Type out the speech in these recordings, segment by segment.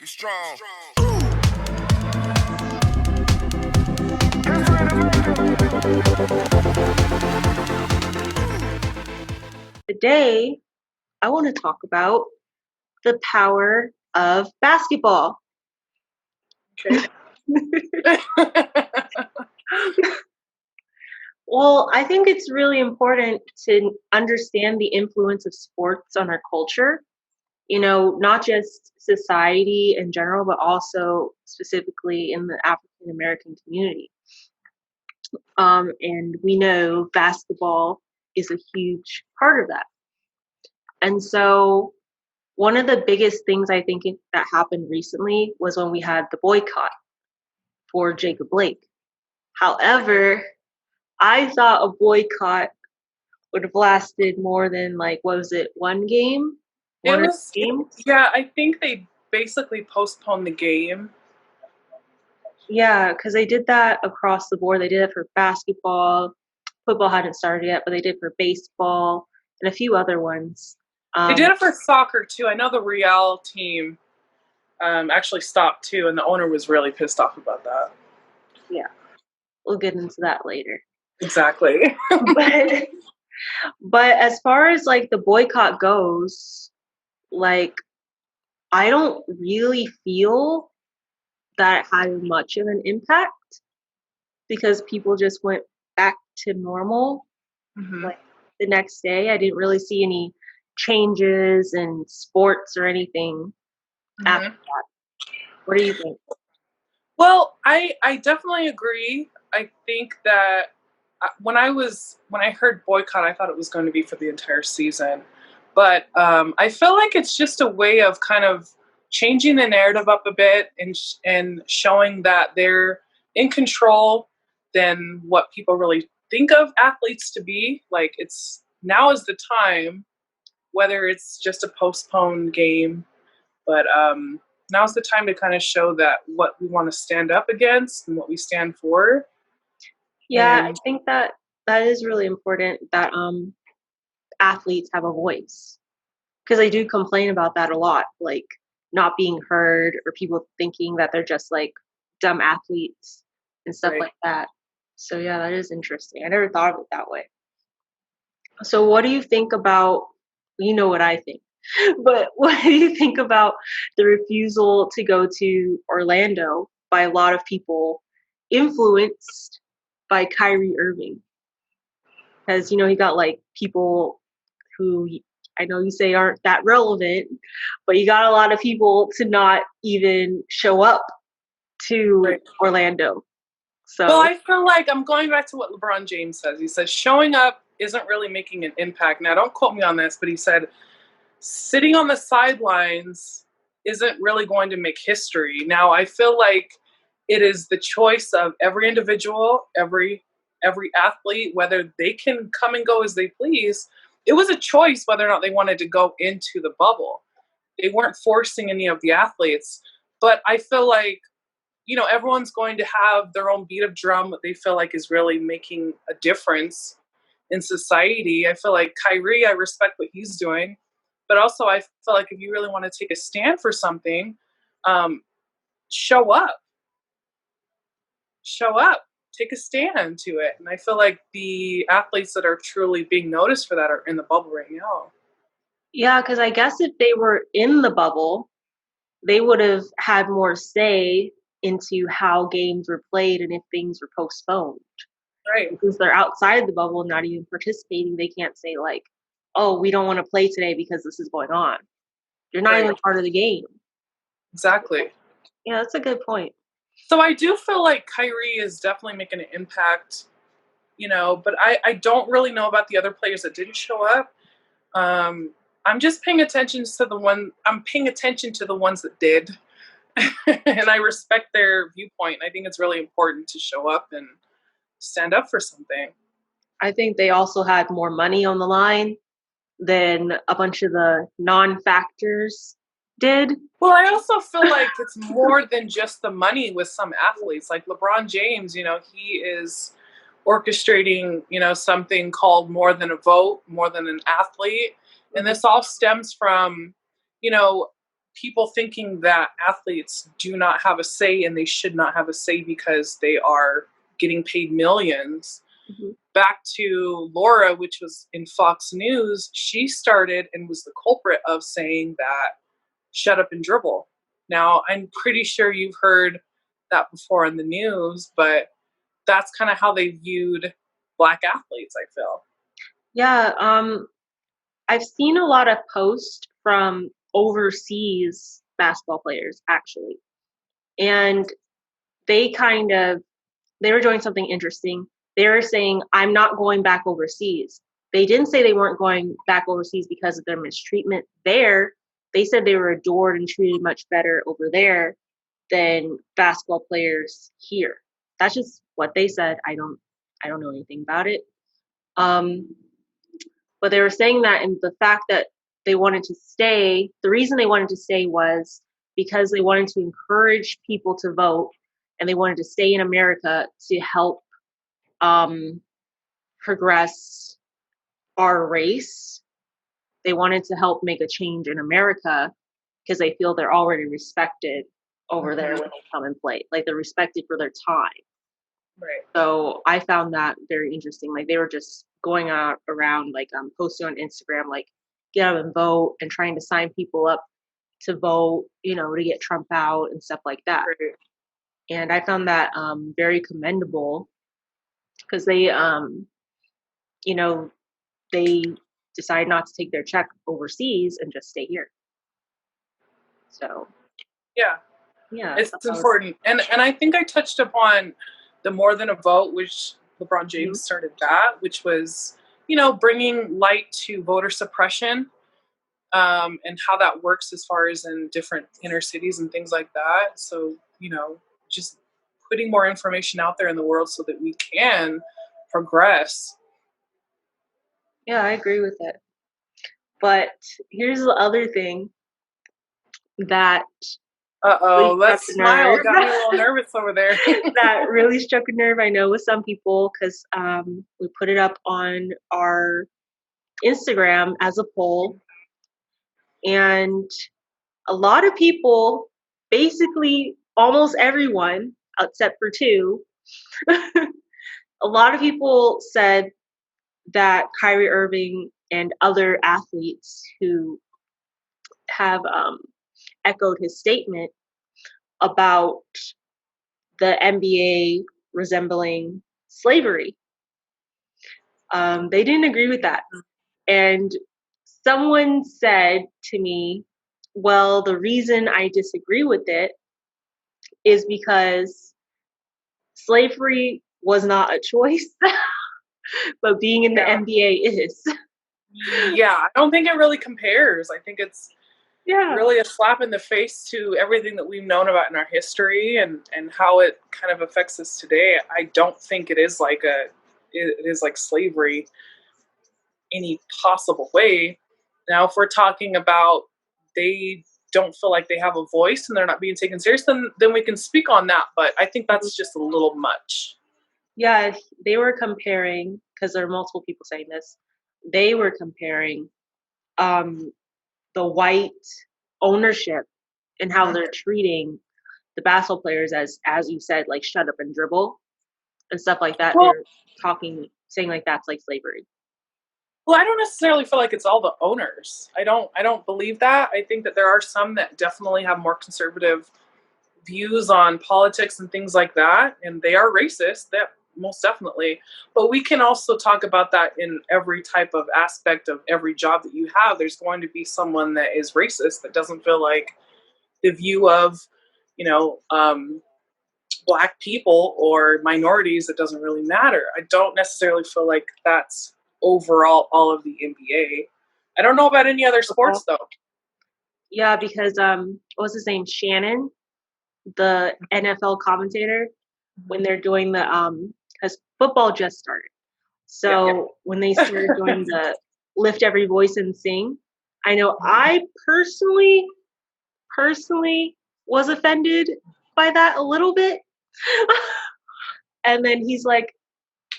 Be strong. Today, I want to talk about the power of basketball. Okay. Well, I think it's really important to understand the influence of sports on our culture, not just society in general, but also specifically in the African American community. And we know basketball is a huge part of that. And so, one of the biggest things I think that happened recently was when we had the boycott for Jacob Blake. However, I thought a boycott would have lasted more than what was it, one game? It One or two was, games? yeah, I think they basically postponed the game. Yeah, because they did that across the board. They did it for basketball. Football hadn't started yet, but they did for baseball and a few other ones. They did it for soccer too. I know the Real team actually stopped too, and the owner was really pissed off about that. Yeah, we'll get into that later. Exactly. but but as far as the boycott goes, like I don't really feel that it had much of an impact because people just went back to normal. hmm Like the next day, I didn't really see any changes in sports or anything after hmm that. What do you think? Well, I definitely agree. I think that when I heard boycott, I thought it was going to be for the entire season, but I feel like it's just a way of kind of changing the narrative up a bit and showing that they're in control than what people really think of athletes to be. Like it's now is the time, whether it's just a postponed game, but now's the time to kind of show that what we want to stand up against and what we stand for. Yeah, I And think that is really important that athletes have a voice because I do complain about that a lot, like not being heard or people thinking that they're just like dumb athletes and stuff right. like that. So yeah, that is interesting. I never thought of it that way. So what do you think about, you know what I think, but what do you think about the refusal to go to Orlando by a lot of people influenced by Kyrie Irving? Because, he got people who I know you say aren't that relevant, but you got a lot of people to not even show up to Right. Orlando. Well, So, I feel like I'm going back to what LeBron James says. He says showing up isn't really making an impact. Now, don't quote me on this, but he said sitting on the sidelines isn't really going to make history. Now, I feel like it is the choice of every individual, every athlete, whether they can come and go as they please. It was a choice whether or not they wanted to go into the bubble. They weren't forcing any of the athletes, but I feel like everyone's going to have their own beat of drum that they feel like is really making a difference in society. I feel like Kyrie, I respect what he's doing, but also I feel like if you really want to take a stand for something, um, show up, show up, take a stand to it. And I feel like the athletes that are truly being noticed for that are in the bubble right now. yeah, because I guess if they were in the bubble, they would have had more say into how games were played and if things were postponed. Right, Because they're outside the bubble, not even participating, they can't say "Oh, we don't want to play today because this is going on." You're not right, even part of the game. exactly. Yeah, that's a good point. So I do feel like Kyrie is definitely making an impact, but I don't really know about the other players that didn't show up. Um, I'm just paying attention to I'm paying attention to the ones that did. And I respect their viewpoint. I think it's really important to show up and stand up for something. I think they also had more money on the line than a bunch of the non-factors did. Well, I also feel like it's more than just the money with some athletes. Like LeBron James, he is orchestrating, something called more than a vote, more than an athlete. And this all stems from, you know, people thinking that athletes do not have a say and they should not have a say because they are getting paid millions. Mm-hmm. Back to Laura, which was in Fox News, she started and was the culprit of saying that shut up and dribble. Now, I'm pretty sure you've heard that before in the news, but that's kind of how they viewed Black athletes, I feel. Yeah, I've seen a lot of posts from overseas basketball players actually. And they were doing something interesting. They were saying, I'm not going back overseas. They didn't say they weren't going back overseas because of their mistreatment there. They said they were adored and treated much better over there than basketball players here. That's just what they said. I don't know anything about it. But they were saying that, and the fact that they wanted to stay, the reason they wanted to stay was because they wanted to encourage people to vote, and they wanted to stay in America to help progress our race. They wanted to help make a change in America because they feel they're already respected over there when they come and play. Like, they're respected for their time. Right. So I found that very interesting. Like, they were just going around, like, posting on Instagram, like, get out and vote, and trying to sign people up to vote, to get Trump out and stuff like that. Right. And I found that very commendable because they, they decide not to take their check overseas and just stay here. So yeah, it's important. And I think I touched upon the More Than a Vote, which LeBron James started that, which was, bringing light to voter suppression, and how that works as far as in different inner cities and things like that. So, just putting more information out there in the world so that we can progress. Yeah, I agree with it. But here's the other thing that that smile got me a little nervous over there. That really struck a nerve, I know, with some people, because we put it up on our Instagram as a poll, and a lot of people, basically almost everyone except for two, a lot of people said that Kyrie Irving and other athletes who have echoed his statement about the NBA resembling slavery. They didn't agree with that. And someone said to me, well, the reason I disagree with it is because slavery was not a choice, but being in the NBA is. Yeah, I don't think it really compares. I think it's really a slap in the face to everything that we've known about in our history and how it kind of affects us today. I don't think it is like slavery any possible way. Now, if we're talking about they don't feel like they have a voice and they're not being taken serious, then we can speak on that. But I think that's just a little much. Yeah, they were comparing, because there are multiple people saying this, they were comparing the white saying and how they're treating the basketball players as you said, like, shut up and dribble and stuff like that. Well, they're saying like that's like slavery. Well, I don't necessarily feel like it's all the owners. I don't believe that. I think that there are some that definitely have more conservative views on politics and things like that, and they are racist. That most definitely. But we can also talk about that in every type of aspect of every job that you have. There's going to be someone that is racist that doesn't feel like the view of, Black people or minorities, it doesn't really matter. I don't necessarily feel like that's overall all of the NBA. I don't know about any other sports though. Yeah, because what's his name? Shannon, the NFL commentator, when they're doing the because football just started. So when they started doing the lift every voice and sing, I know I personally was offended by that a little bit. And then he's like,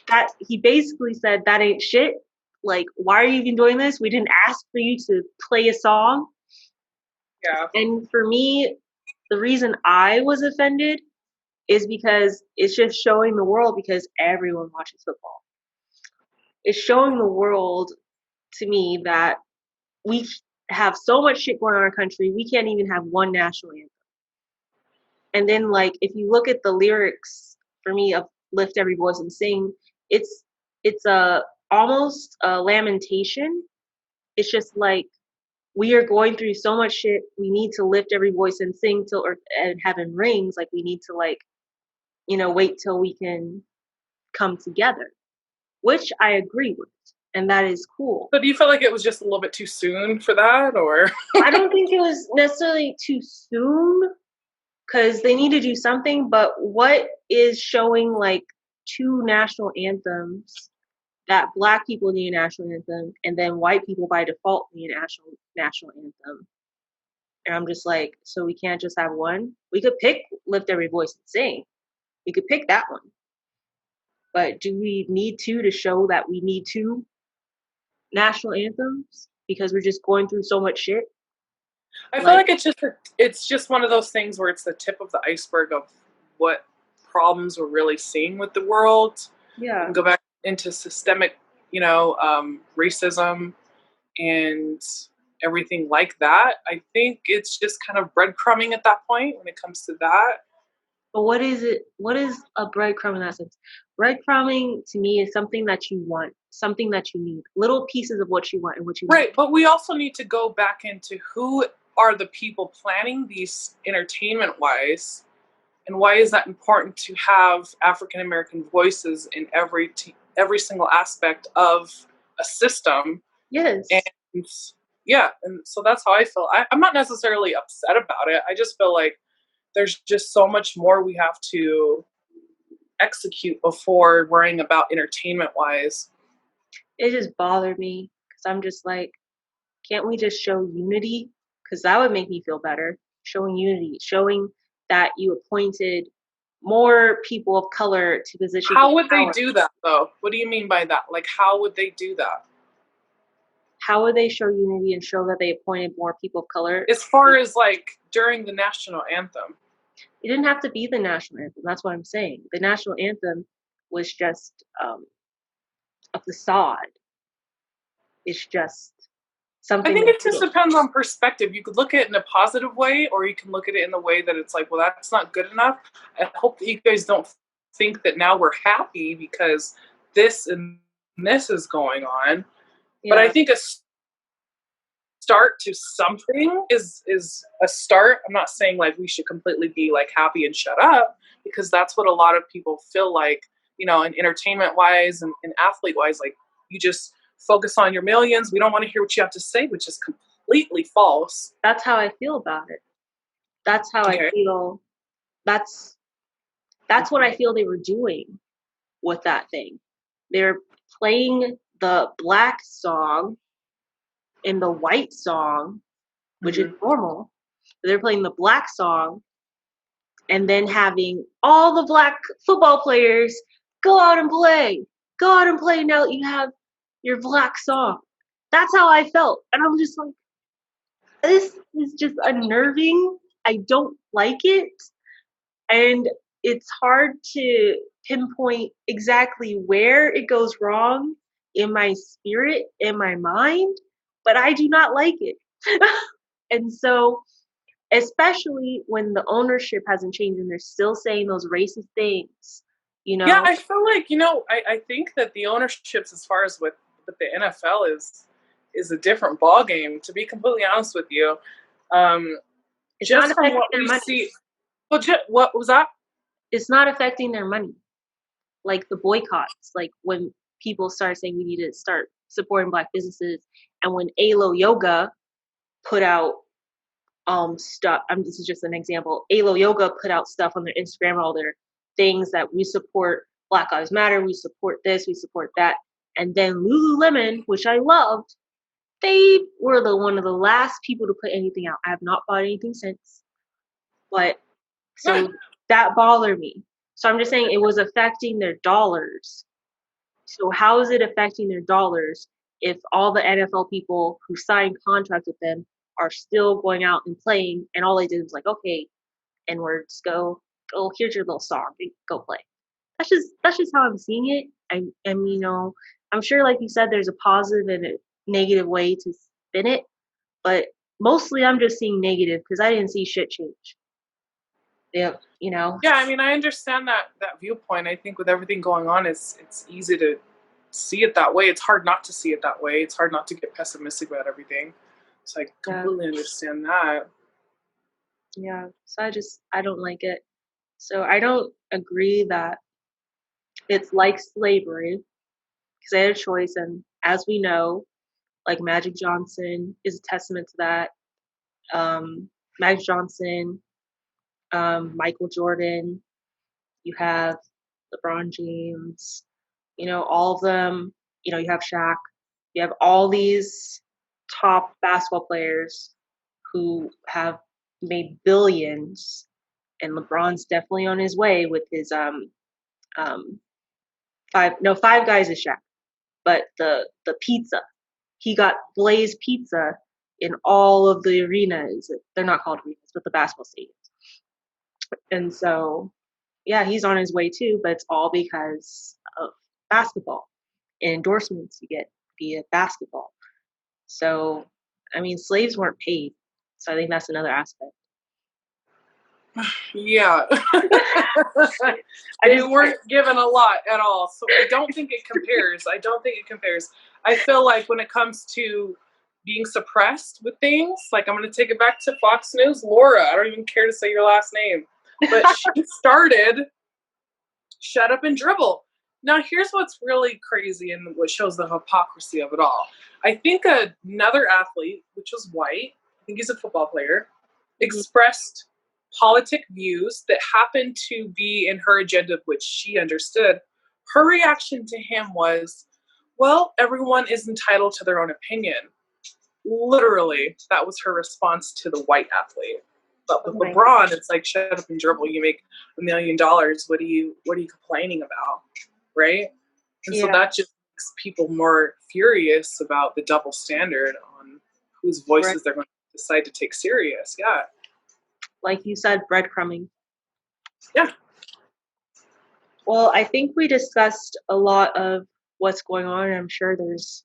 that he basically said, that ain't shit. Like, why are you even doing this? We didn't ask for you to play a song. Yeah. And for me, the reason I was offended is because it's just showing the world, because everyone watches football. It's showing the world, to me, that we have so much shit going on in our country, we can't even have one national anthem. And then, like, if you look at the lyrics for me of "Lift Every Voice and Sing," it's a almost a lamentation. It's just like, we are going through so much shit. We need to lift every voice and sing till earth and heaven rings. Like, we need to, like, wait till we can come together, which I agree with, and that is cool. So do you feel like it was just a little bit too soon for that, or? I don't think it was necessarily too soon, because they need to do something. But what is showing, like, two national anthems, that Black people need a national anthem, and then white people by default need a national anthem? And I'm just like, so we can't just have one? We could pick "Lift Every Voice and Sing." We could pick that one. But do we need two to show that we need two national anthems because we're just going through so much shit? I feel Like, like it's just one of those things where it's the tip of the iceberg of what problems we're really seeing with the world. We yeah, can go back into systemic, racism and everything like that. I think it's just kind of breadcrumbing at that point when it comes to that. but what is it? What is a breadcrumb in that sense? Breadcrumbing to me is something that you want, something that you need, little pieces of what you want and what you need. Right, but we also need to go back into who are the people planning these entertainment wise, and why is that important to have African American voices in every single aspect of a system. Yes, And yeah, and so that's how I feel. I'm not necessarily upset about it. I just feel like there's just so much more we have to execute before worrying about entertainment wise. it just bothered me because I'm just like, can't we just show unity? Because that would make me feel better. Showing unity, showing that you appointed more people of color to positions of How would they power. do that though? What do you mean by that? Like, how would they do that? How would they show unity and show that they appointed more people of color? As far as like during the national anthem. It didn't have to be the national anthem. That's what I'm saying. The national anthem was just a facade. It's just I something think they it just did. depends on perspective. You could look at it in a positive way, or you can look at it in the way that it's like, well, that's not good enough. I hope that you guys don't think that now we're happy because this and this is going on. But I Yeah, think a start to something is a start. I'm not saying like we should completely be like happy and shut up, because that's what a lot of people feel like, in entertainment wise and athlete wise, like you just focus on your millions. We don't want to hear what you have to say, which is completely false. that's how I feel about it. That's how I Okay. feel. That's that's what I feel they were doing with that thing. They're playing the Black song and the white song, which is Hmm. normal. They're playing the Black song and then having all the Black football players go out and play. Go out and play now that you have your Black song. That's how I felt. And I'm just like, this is just unnerving. I don't like it. And it's hard to pinpoint exactly where it goes wrong in my spirit, in my mind, but I do not like it. And so, especially when the ownership hasn't changed and they're still saying those racist things, you Yeah, know, I feel like I think that the ownerships, as far as with the NFL, is a different ball game. To be completely honest with you, um, it's not just from affecting what their we money. see. Well, what was that? It's not affecting their money. Like the boycotts, like when people start saying we need to start supporting Black businesses, and when Alo Yoga put out stuff. This is just an example. Alo Yoga put out stuff on their Instagram, all their things that we support Black Lives Matter, we support this, we support that. And then Lululemon, which I loved, they were the one of the last people to put anything out. I have not bought anything since. But Good. so that bothered me. So I'm just saying it was affecting their dollars. So how is it affecting their dollars if all the NFL people who signed contracts with them are still going out and playing, and all they did was like, okay, and words go, here's your little song, go play. That's just how I'm seeing it. And I'm sure, like you said, there's a positive and a negative way to spin it, but mostly I'm just seeing negative because I didn't see shit change. Yep, Yeah, I mean, I understand that viewpoint. I think with everything going on, it's easy to see it that way. It's hard not to see it that way. It's hard not to get pessimistic about everything. So I yeah, completely understand that. yeah. So I don't like it. So I don't agree that it's like slavery because they had a choice, and as we know, like Magic Johnson is a testament to that. Magic Johnson, Michael Jordan, you have LeBron James, all of them, you have Shaq, you have all these top basketball players who have made billions, and LeBron's definitely on his way with his um five guys is Shaq, but the pizza. He got Blaze Pizza in all of the arenas. They're not called arenas, but the basketball stadiums. And so, yeah, he's on his way too, but it's all because of basketball and endorsements you get via basketball. So, I mean, slaves weren't paid. So I think that's another aspect. Yeah. I They just, weren't given a lot at all. So I don't think it compares. I don't think it compares. I feel like when it comes to being suppressed with things, like I'm going to take it back to Fox News, Laura. I don't even care to say your last name. But she started Shut Up and Dribble. Now, here's what's really crazy and what shows the hypocrisy of it all. I think another athlete, which was white, I think he's a football player, expressed politic views that happened to be in her agenda, which she understood. Her reaction to him was, well, everyone is entitled to their own opinion. Literally, that was her response to the white athlete. But with LeBron, it's like shut up and dribble. You make $1 million. What are you complaining about? Right? And so that just makes people more furious about the double standard on whose voices they're going to decide to take serious. Yeah. like you said, breadcrumbing. Yeah. Well, I think we discussed a lot of what's going on. I'm sure there's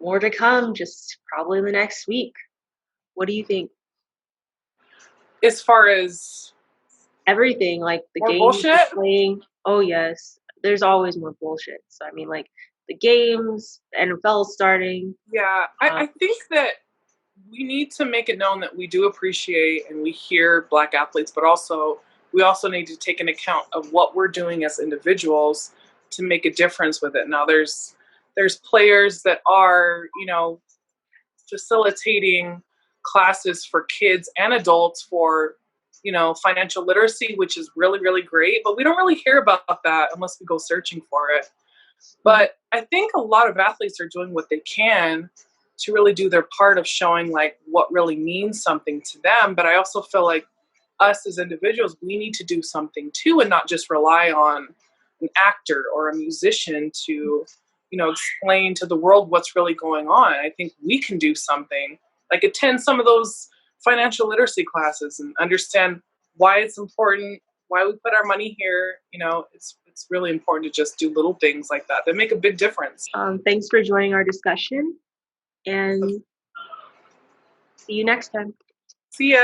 more to come, just probably in the next week. What do you think? As far as Everything, like the more games bullshit? playing. Oh yes, there's always more bullshit. So I mean, like the games, the NFL starting. Yeah, I think that we need to make it known that we do appreciate and we hear Black athletes, but also we also need to take an account of what we're doing as individuals to make a difference with it. Now, there's players that are facilitating classes for kids and adults for financial literacy, which is really, really great, but we don't really hear about that unless we go searching for it. But I think a lot of athletes are doing what they can to really do their part of showing like what really means something to them. But I also feel like us as individuals, we need to do something too, and not just rely on an actor or a musician to explain to the world what's really going on. I think we can do something, like attend some of those financial literacy classes and understand why it's important, why we put our money here. It's really important to just do little things like that make a big difference. Thanks for joining our discussion, and see you next time. See ya.